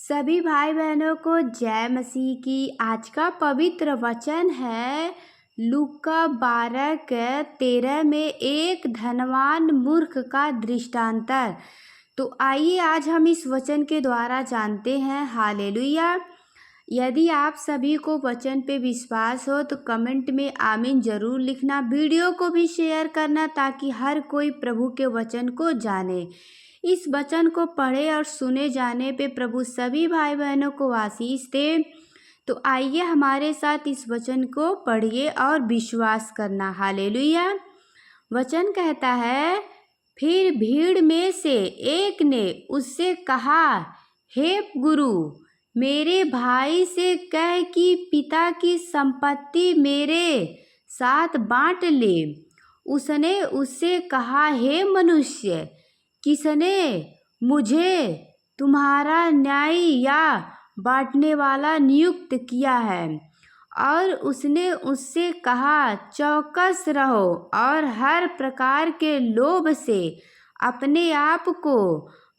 सभी भाई बहनों को जय मसीह की। आज का पवित्र वचन है लूका 12:13 में एक धनवान मूर्ख का दृष्टांतर। तो आइए आज हम इस वचन के द्वारा जानते हैं। हालेलुया। यदि आप सभी को वचन पे विश्वास हो तो कमेंट में आमीन जरूर लिखना। वीडियो को भी शेयर करना ताकि हर कोई प्रभु के वचन को जाने। इस वचन को पढ़े और सुने जाने पे प्रभु सभी भाई बहनों को आशीष दे। तो आइए हमारे साथ इस वचन को पढ़िए और विश्वास करना। हालेलुया। वचन कहता है, फिर भीड़ में से एक ने उससे कहा, हे गुरु, मेरे भाई से कह कि पिता की संपत्ति मेरे साथ बांट ले। उसने उससे कहा, हे मनुष्य, किसने मुझे तुम्हारा न्यायी या बांटने वाला नियुक्त किया है? और उसने उससे कहा, चौकस रहो और हर प्रकार के लोभ से अपने आप को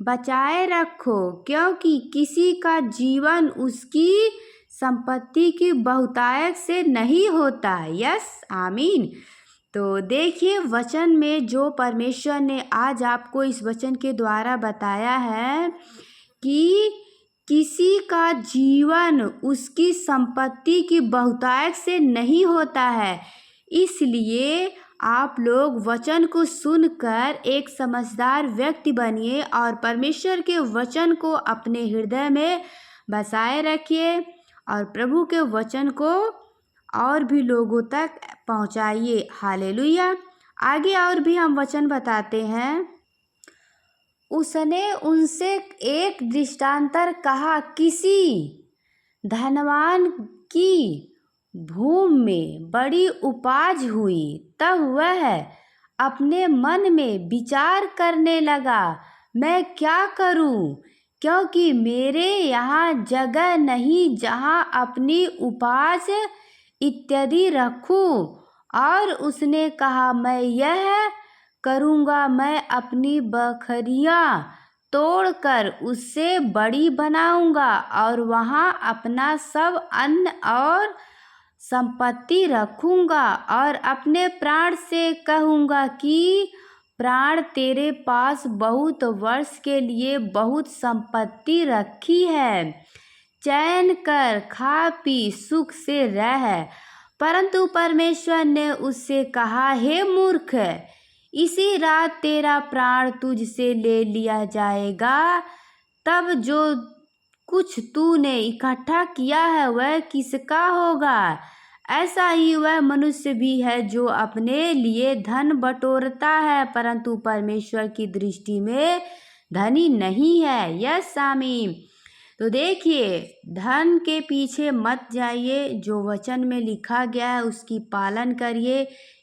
बचाए रखो, क्योंकि किसी का जीवन उसकी संपत्ति की बहुतायत से नहीं होता। यस, आमीन। तो देखिए वचन में जो परमेश्वर ने आज आपको इस वचन के द्वारा बताया है कि किसी का जीवन उसकी संपत्ति की बहुतायत से नहीं होता है। इसलिए आप लोग वचन को सुनकर एक समझदार व्यक्ति बनिए और परमेश्वर के वचन को अपने हृदय में बसाए रखिए और प्रभु के वचन को और भी लोगों तक पहुंचाइए। हालेलुया। आगे और भी हम वचन बताते हैं। उसने उनसे एक दृष्टांतर कहा, किसी धनवान की भूमि में बड़ी उपज हुई। तब वह अपने मन में विचार करने लगा, मैं क्या करूं, क्योंकि मेरे यहाँ जगह नहीं जहाँ अपनी उपज इत्यादि रखूं। और उसने कहा, मैं यह करूँगा, मैं अपनी बकरियां तोड़कर उससे बड़ी बनाऊंगा और वहाँ अपना सब अन्न और संपत्ति रखूंगा और अपने प्राण से कहूँगा कि प्राण, तेरे पास बहुत वर्ष के लिए बहुत संपत्ति रखी है, चैन कर खा पी सुख से रह। परंतु परमेश्वर ने उससे कहा, हे मूर्ख, इसी रात तेरा प्राण तुझसे ले लिया जाएगा। तब जो कुछ तूने इकट्ठा किया है वह किसका होगा? ऐसा ही वह मनुष्य भी है जो अपने लिए धन बटोरता है परंतु परमेश्वर की दृष्टि में धनी नहीं है। यस, आमीन। तो देखिए, धन के पीछे मत जाइए। जो वचन में लिखा गया है उसकी पालन करिए।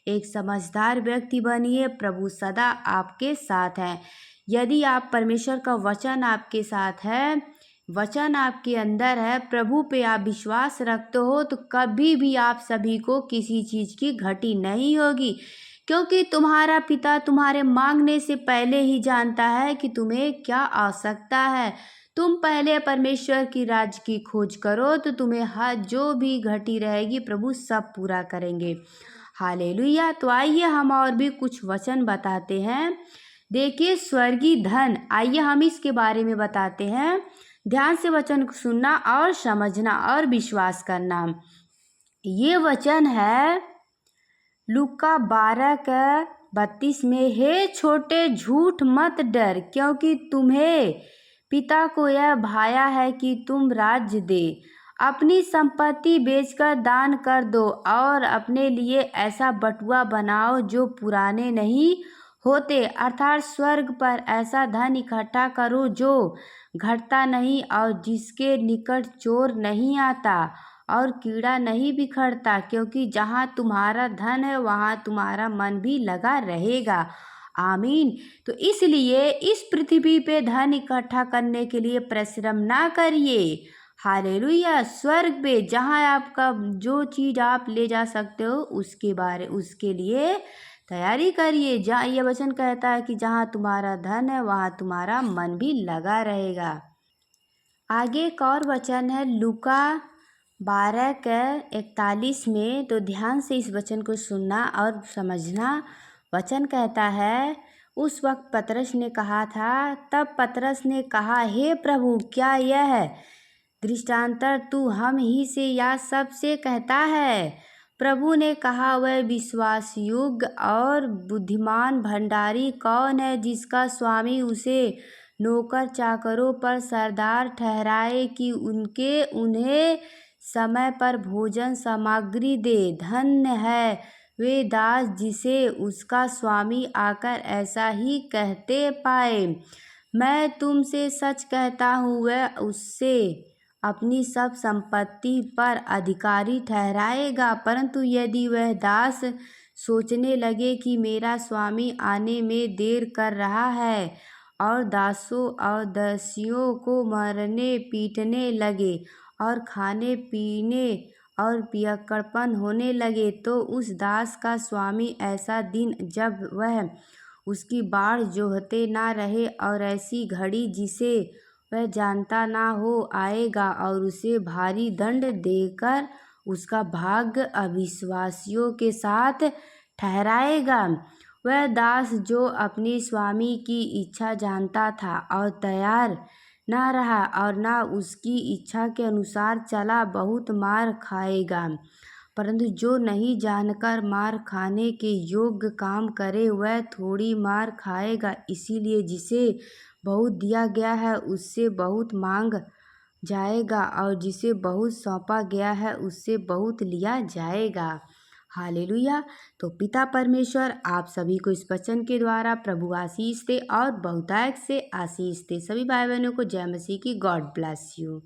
एक समझदार व्यक्ति बनिए। प्रभु सदा आपके साथ है। यदि आप परमेश्वर का वचन आपके साथ है, वचन आपके अंदर है, प्रभु पे आप विश्वास रखते हो, तो कभी भी आप सभी को किसी चीज़ की घटी नहीं होगी, क्योंकि तुम्हारा पिता तुम्हारे मांगने से पहले ही जानता है कि तुम्हें क्या आवश्यकता है। तुम पहले परमेश्वर की राज्य की खोज करो तो तुम्हें हर जो भी घटी रहेगी प्रभु सब पूरा करेंगे। हालेलुया। तो आइए हम और भी कुछ वचन बताते हैं। देखिए, स्वर्गीय धन, आइए हम इसके बारे में बताते हैं। ध्यान से वचन को सुनना और समझना और विश्वास करना। ये वचन है लूका 12:32 में, हे छोटे, झूठ मत डर, क्योंकि तुम्हें पिता को यह भाया है कि तुम राज्य दे। अपनी संपत्ति बेचकर दान कर दो और अपने लिए ऐसा बटुआ बनाओ जो पुराने नहीं होते, अर्थात स्वर्ग पर ऐसा धन इकट्ठा करो जो घटता नहीं और जिसके निकट चोर नहीं आता और कीड़ा नहीं बिखरता, क्योंकि जहाँ तुम्हारा धन है वहाँ तुम्हारा मन भी लगा रहेगा। आमीन। तो इसलिए इस पृथ्वी पे धन इकट्ठा करने के लिए परिश्रम ना करिए। हालेलुया। स्वर्ग पे जहाँ आपका जो चीज़ आप ले जा सकते हो उसके लिए तैयारी करिए। जहाँ ये वचन कहता है कि जहाँ तुम्हारा धन है वहाँ तुम्हारा मन भी लगा रहेगा। आगे एक और वचन है लूका 12:41 में, तो ध्यान से इस वचन को सुनना और समझना। वचन कहता है, उस वक्त पतरस ने कहा था, तब पतरस ने कहा, हे प्रभु, क्या यह दृष्टांतर तू हम ही से या सब से कहता है? प्रभु ने कहा, वह विश्वास योग्य और बुद्धिमान भंडारी कौन है जिसका स्वामी उसे नौकर चाकरों पर सरदार ठहराए कि उन्हें समय पर भोजन सामग्री दे। धन्य है वे दास जिसे उसका स्वामी आकर ऐसा ही कहते पाए। मैं तुमसे सच कहता हूँ, वह उससे अपनी सब संपत्ति पर अधिकारी ठहराएगा। परंतु यदि वह दास सोचने लगे कि मेरा स्वामी आने में देर कर रहा है और दासों और दासियों को मारने पीटने लगे और खाने पीने और पियक्कड़पन होने लगे, तो उस दास का स्वामी ऐसा दिन जब वह उसकी बाढ़ जोहते ना रहे और ऐसी घड़ी जिसे वह जानता ना हो आएगा और उसे भारी दंड देकर उसका भाग्य अविश्वासियों के साथ ठहराएगा। वह दास जो अपने स्वामी की इच्छा जानता था और तैयार ना रहा और ना उसकी इच्छा के अनुसार चला, बहुत मार खाएगा। परंतु जो नहीं जानकर मार खाने के योग्य काम करे, वह थोड़ी मार खाएगा। इसीलिए जिसे बहुत दिया गया है उससे बहुत मांग जाएगा और जिसे बहुत सौंपा गया है उससे बहुत लिया जाएगा। हालेलुया। तो पिता परमेश्वर आप सभी को इस वचन के द्वारा प्रभु आशीष दे और बहुतायत से आशीष दे। सभी भाई बहनों को जय मसीह की। God bless you.